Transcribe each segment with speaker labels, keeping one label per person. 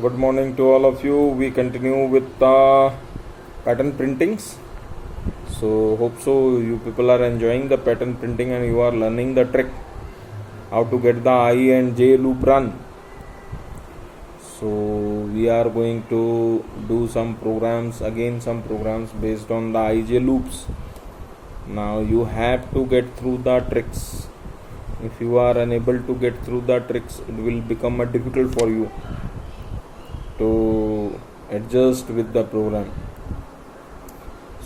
Speaker 1: Good morning to all of you. We continue with pattern printings. So hope so you people are enjoying the pattern printing and you are learning the trick how to get the I and J loop run. So we are going to do some programs based on the IJ loops. Now you have to get through the tricks. If you are unable to get through the tricks, it will become difficult for you to adjust with the program.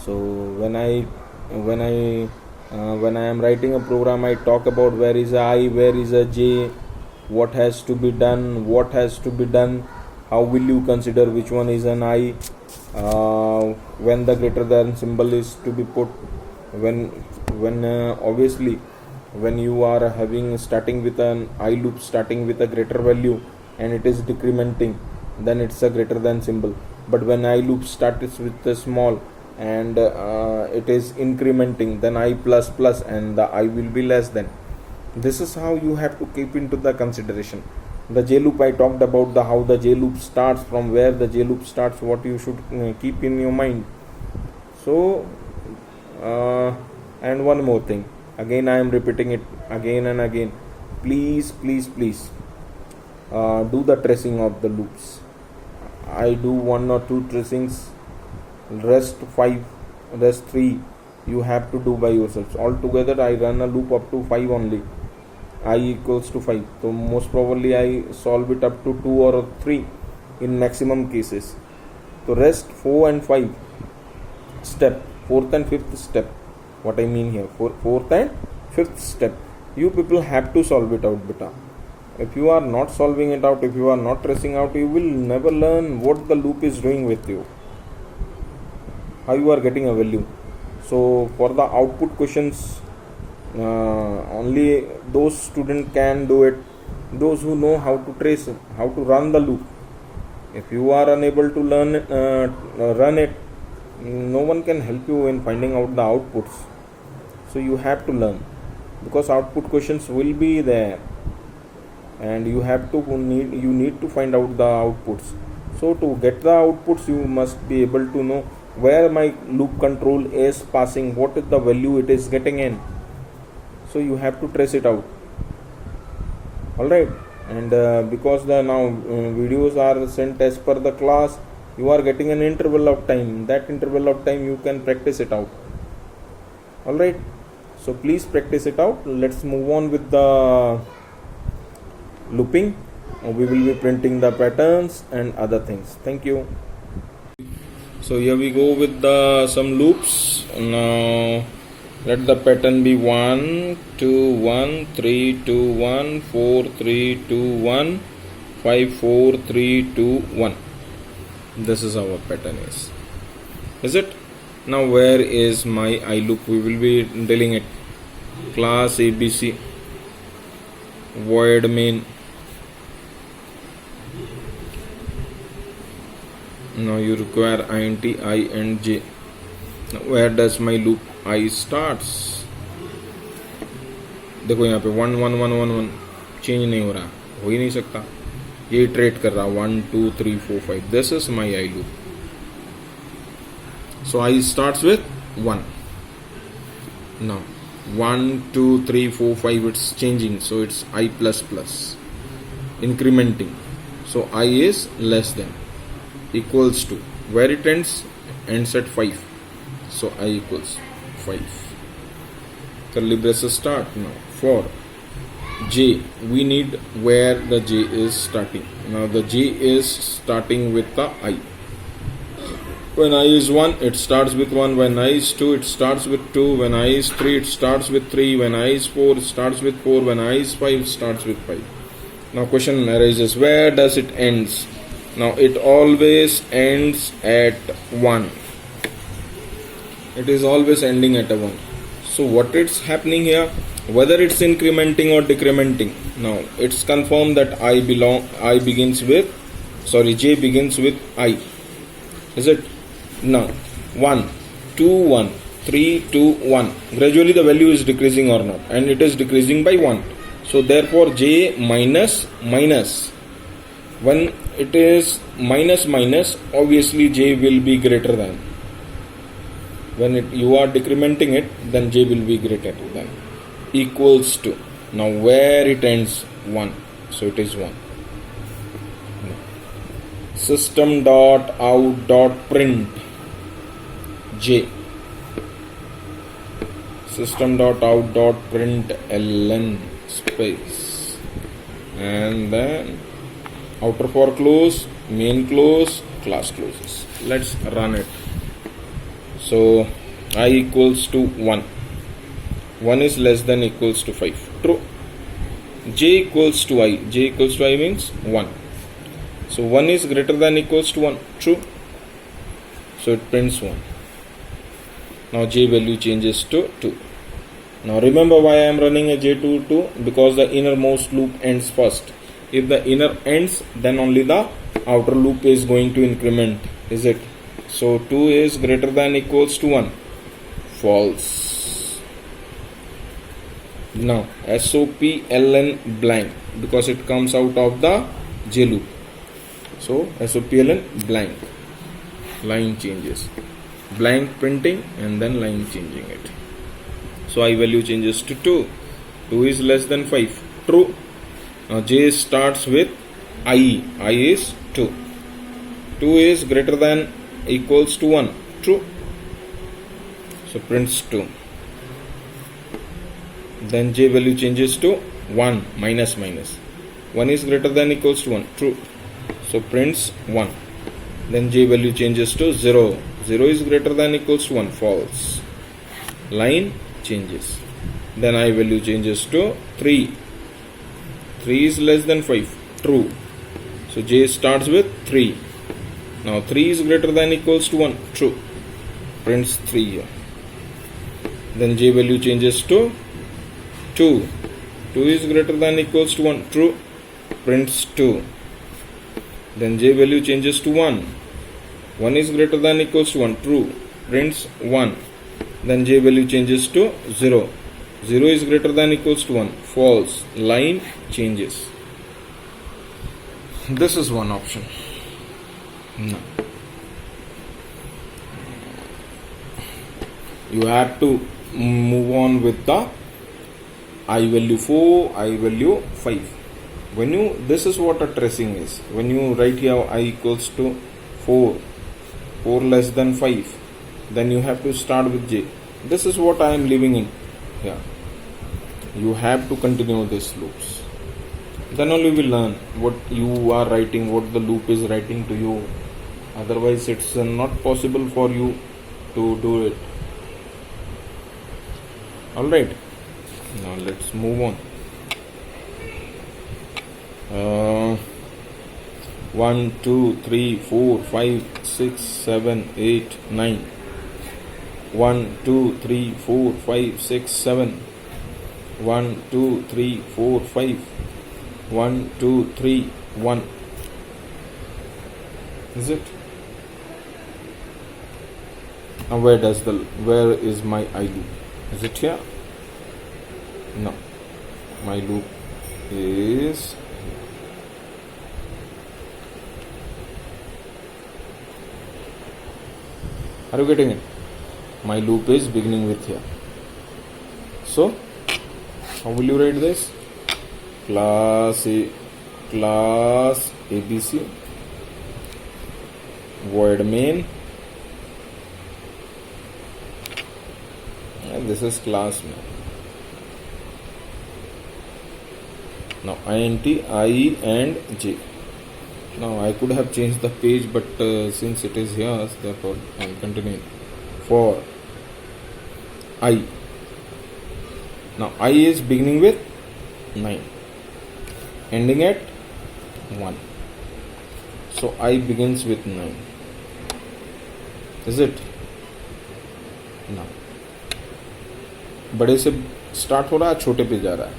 Speaker 1: So when I am writing a program, I talk about where is a I, where is a J, what has to be done, how will you consider which one is an I, when the greater than symbol is to be put, when obviously when you are starting with an I loop starting with a greater value and it is decrementing, then it's a greater than symbol. But when I loop starts with a small and it is incrementing, then I plus plus and the I will be less than. This is how you have to keep into the consideration. The J loop, I talked about how the J loop starts, from where the J loop starts, what you should keep in your mind. So and one more thing, again I am repeating it again and again, please do the tracing of the loops. I do 1 or 2 tracings, rest 3 you have to do by yourselves. Altogether I run a loop up to 5 only, I equals to 5. So most probably I solve it up to 2 or 3 in maximum cases. So rest 4 and 5 step, 4th and 5th step, what I mean here, 4th and 5th step, you people have to solve it out beta. If you are not solving it out, if you are not tracing out, you will never learn what the loop is doing with you, how you are getting a value. So for the output questions, only those students can do it, those who know how to trace, how to run the loop. If you are unable to run it, no one can help you in finding out the outputs. So you have to learn, because output questions will be there and you need to find out the outputs. So to get the outputs, you must be able to know where my loop control is passing, what is the value it is getting in. So you have to trace it out. Alright, and because the now videos are sent as per the class, you are getting an interval of time. That interval of time you can practice it out. Alright, so please practice it out. Let's move on with the looping. We will be printing the patterns and other things. Thank you. So here we go with some loops. Now let the pattern be 1 2 1 3 2 1 4 3 2 1 5 4 3 2 1. This is our pattern is it? Now where is my I loop? We will be dealing it. Class ABC, void main. Now you require int I and j. Now where does my loop I starts? देखो यहाँ पे 1 1 1 1 1 change नहीं हो रहा, हो ही नहीं सकता, ये इटरेट कर रहा 1 2 3 4 5. This is my I loop. So I starts with 1. Now 1 2 3 4 5 it's changing, so it's I plus plus, incrementing. So I is less than, equals to, where it ends at 5, so I equals 5. Curly braces start. Now for J, we need where the J is starting. Now the J is starting with the I. When I is 1, it starts with 1. When I is 2, it starts with 2. When I is 3, it starts with 3. When I is 4, it starts with 4. When I is 5, it starts with 5. Now question arises, where does it ends? Now it always ends at 1. It is always ending at a 1. So what it's happening here, whether it's incrementing or decrementing, now it's confirmed that J begins with I. Is it? Now 1 2 1 3 2 1. Gradually the value is decreasing or not, and it is decreasing by 1. So therefore J minus minus When it is minus minus, obviously j will be greater than. When you are decrementing it, then j will be greater than. Equals to. Now where it ends? 1. So it is 1. System dot out dot print j. System dot out dot print ln space, and then outer for close, main close, class closes. Let's run it. So I equals to 1. 1 is less than equals to 5. True. J equals to I. J equals to I means 1. So 1 is greater than equals to 1. True. So it prints 1. Now j value changes to 2. Now remember why I am running a j to 2? Because the innermost loop ends first. If the inner ends, then only the outer loop is going to increment. Is it? So 2 is greater than equals to 1. False. Now SOP ln blank, because it comes out of the j loop. So SOP ln blank. Line changes. Blank printing and then line changing it. So I value changes to 2. 2 is less than 5. True. Now j starts with I. I is 2. 2 is greater than equals to 1. True. So prints 2. Then j value changes to 1 minus minus. 1 is greater than equals to 1. True. So prints 1. Then j value changes to 0. 0 is greater than equals to 1. False. Line changes. Then I value changes to 3. 3 is less than 5. True. So j starts with 3. Now 3 is greater than equals to 1. True. Prints 3 here. Then j value changes to 2. 2 is greater than equals to 1. True. Prints 2. Then j value changes to 1. 1 is greater than equals to 1. True. Prints 1. Then j value changes to 0. 0 is greater than equals to 1. False. Line changes. This is one option. No. You have to move on with the I value 4, I value 5. When you, this is what a tracing is. When you write here I equals to 4, 4 less than 5, then you have to start with j. This is what I am leaving in here. You have to continue these loops. Then only we learn what you are writing, what the loop is writing to you. Otherwise it's not possible for you to do it. Alright. Now let's move on. 1, 2, 3, 4, 5, 6, 7, 8, 9. 1, 2, 3, 4, 5, 6, 7. 1, 2, 3, 4, 5. 1, 2, 3, 1. Is it? Now where is my I loop? Is it here? No. My loop is here. Are you getting it? My loop is beginning with here. So how will you write this? Class ABC void main, and this is class main. Now int I and j. Now I could have changed the page, but since it is here, therefore I am continuing. For I. Now I is beginning with 9, ending at 1. So I begins with 9. Is it? No. बड़े से start हो रहा है, छोटे पे जा रहा है,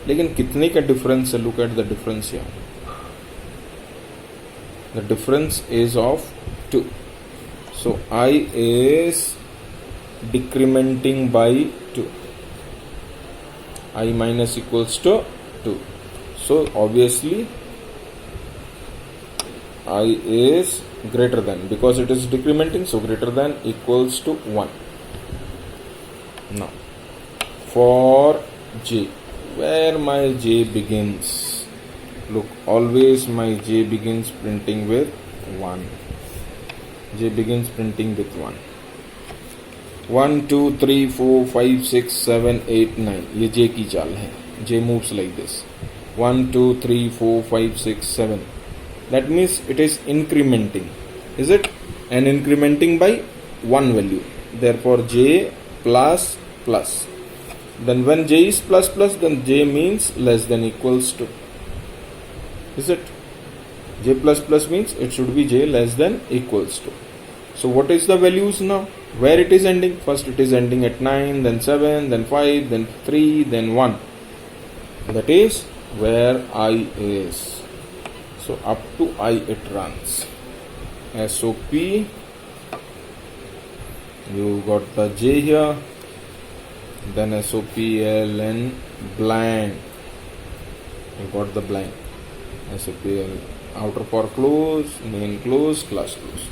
Speaker 1: लेकिन कितने का डिफरेंस है? Look at the difference here. The difference is of 2. So I is decrementing by 2. I minus equals to 2. So obviously I is greater than, because it is decrementing, so greater than equals to 1. Now for j, where my j begins, look, always my j begins printing with 1. j begins printing with 1. 1 2 3 4 5 6 7 8 9, ये j की चाल है. j moves like this. 1 2 3 4 5 6 7. That means it is incrementing, is it? And incrementing by one value. Therefore j plus plus. Then when j is plus plus, then j means less than equals to, is it? j plus plus means it should be j less than equals to. So what is the values now? Where it is ending? First it is ending at 9, then 7, then 5, then 3, then 1. That is where I is. So up to I it runs. SOP, you got the j here, then SOPLN blank, you got the blank. SOPL, outer for close, main close, class close.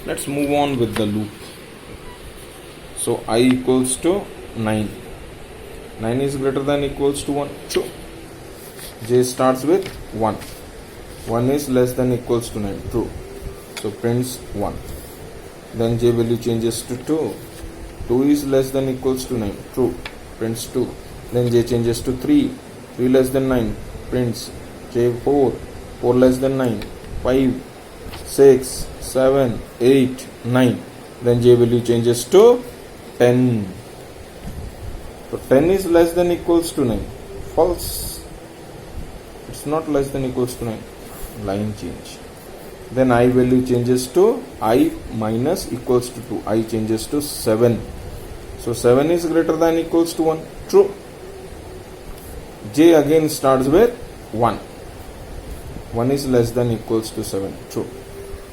Speaker 1: Let's move on with the loop. So I equals to 9. 9 is greater than equals to 1. True. J starts with 1. 1 is less than equals to 9. True. So prints 1. Then j value changes to 2. 2 is less than equals to 9. True. Prints 2. Then j changes to 3. 3 less than 9. Prints j 4. 4 less than 9. 5, 6, 7, 8, 9. Then j value changes to 10. So 10 is less than equals to 9. False. It's not less than equals to 9. Line change. Then I value changes to I minus equals to 2. I changes to 7. So 7 is greater than equals to 1. True. J again starts with 1. 1 is less than equals to 7. True.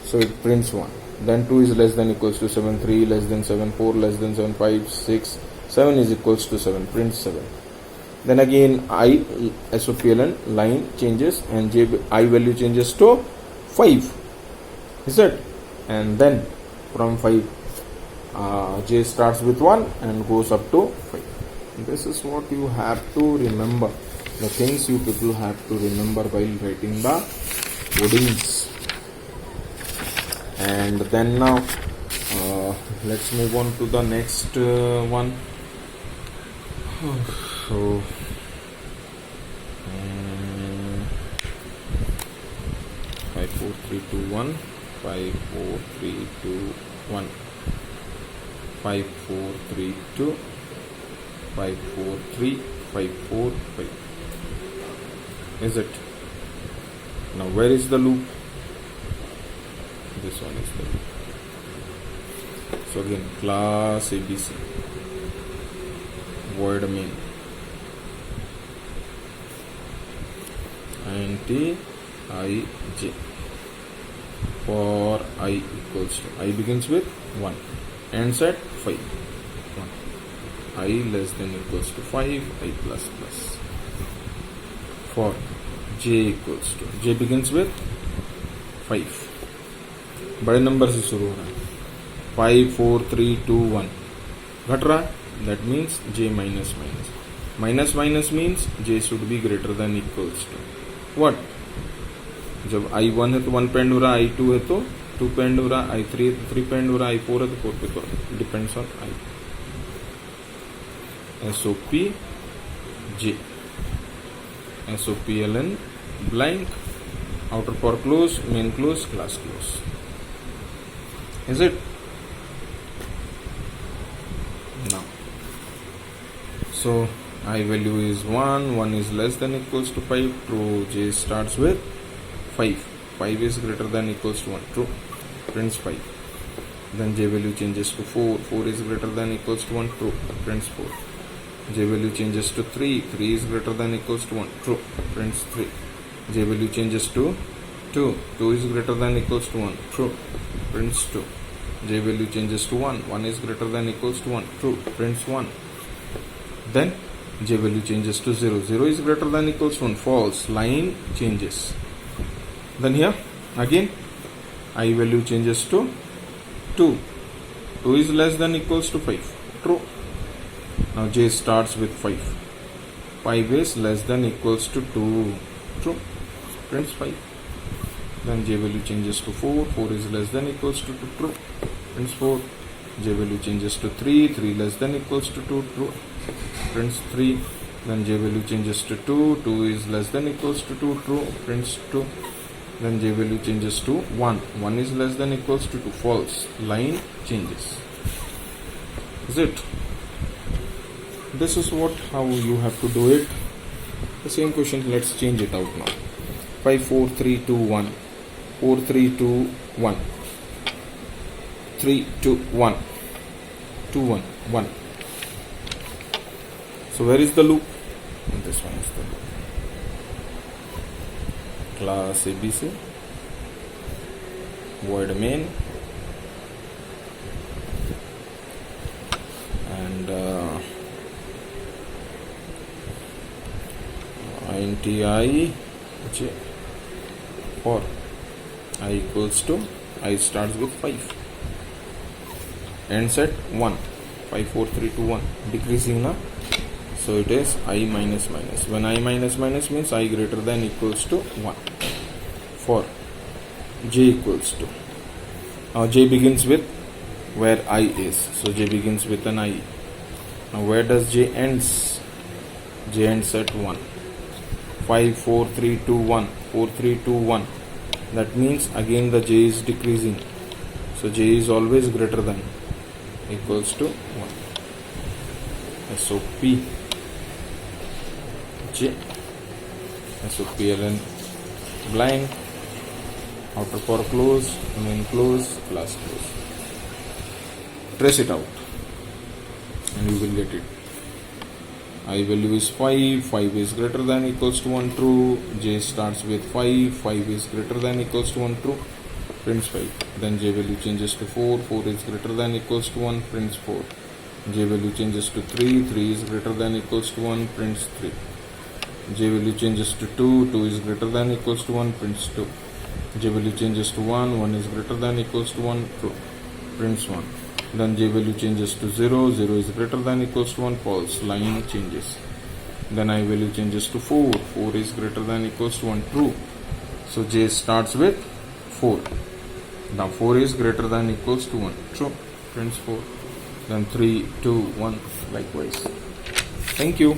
Speaker 1: So it prints 1. Then 2 is less than equals to 7, 3 less than 7, 4 less than 7, 5, 6, 7 is equals to 7, prints 7. Then again I SOPLN line changes and j I value changes to 5, is it? And then from 5 j starts with 1 and goes up to 5. This is what you have to remember, the things you people have to remember while writing the codings. And then now let's move on to the next one. So 5 4 3 2 1, 5 4 3 2 1, 5 4 3 2, 5 4 3, 5 4 5. Is it? Now where is the loop? This one is the loop. So again, class ABC, void main, int ij, for I equals to, I begins with 1, ends at 5, 1, I less than equals to 5, I plus plus. For j equals to, j begins with 5, बड़े number से शुरू हो रहा है, 5 4 3 2 1, घट रहा है, that means j minus minus, minus minus means j should be greater than equals to what? जब i1 है तो 1 पे एंड हो रहा है, i2 है तो 2 पे एंड हो रहा है, i3 है तो 3 पे एंड हो रहा है, i4 है तो 4 पे, तो depends on i. SOP j, SOPLN blank, outer for close, main close, class close. Is it? Now, so I value is 1, 1 is less than equals to 5, true. J starts with 5, 5 is greater than equals to 1, true. Prints 5. Then J value changes to 4, 4 is greater than equals to 1, true. Prints 4. J value changes to 3, 3 is greater than equals to 1, true. Prints 3. J value changes to 2, 2 is greater than equals to 1, true. Prints 2. J value changes to 1, 1 is greater than equals to 1, true. Prints 1. Then J value changes to 0, 0 is greater than equals to 1, false. Line changes. Then here again I value changes to 2. 2 is less than equals to 5. True. Now j starts with 5. 5 is less than equals to 2. True. Friends, 5. Then j value changes to 4. 4 is less than equals to 2. True. Friends, 4. J value changes to 3. 3 less than equals to 2. True. Friends, 3. Then j value changes to 2. 2 is less than equals to 2. True. Friends, 2. Then j value changes to 1. 1 is less than equals to 2. False. Line changes. Is it? This is how you have to do it. The same question, let's change it out now. 5, 4, 3, 2, 1. 4, 3, 2, 1. 3, 2, 1. 2, 1, 1. So where is the loop? And this one is the loop. Class ABC. Void main. And int I j for I equals to, I starts with 5. Ends at 1. 5, 4, 3, 2, 1. Decreasing now. So it is I minus minus. When I minus minus means I greater than equals to 1. For j equals to. Now j begins with where I is. So j begins with an I. Now where does j ends? J ends at 1. 5, 4, 3, 2, 1. 4, 3, 2, 1. That means again the j is decreasing. So j is always greater than equals to 1. SOP j. SOP ln blank. Outer for close. Main close. Class close. Trace it out and you will get it. I value is 5. 5 is greater than equals to 1. True. J starts with 5. 5 is greater than equals to 1. True. Prints 5. Then j value changes to 4. 4 is greater than equals to 1. Prints 4. J value changes to 3. 3 is greater than equals to 1. Prints 3. J value changes to 2. 2 is greater than equals to 1. Prints 2. J value changes to 1. 1 is greater than equals to 1. True. Prints 1. Then j value changes to 0. 0 is greater than equals to 1. False. Line changes. Then I value changes to 4. 4 is greater than equals to 1. True. So j starts with 4. Now 4 is greater than equals to 1. True. Prints 4. Then 3, 2, 1. Likewise. Thank you.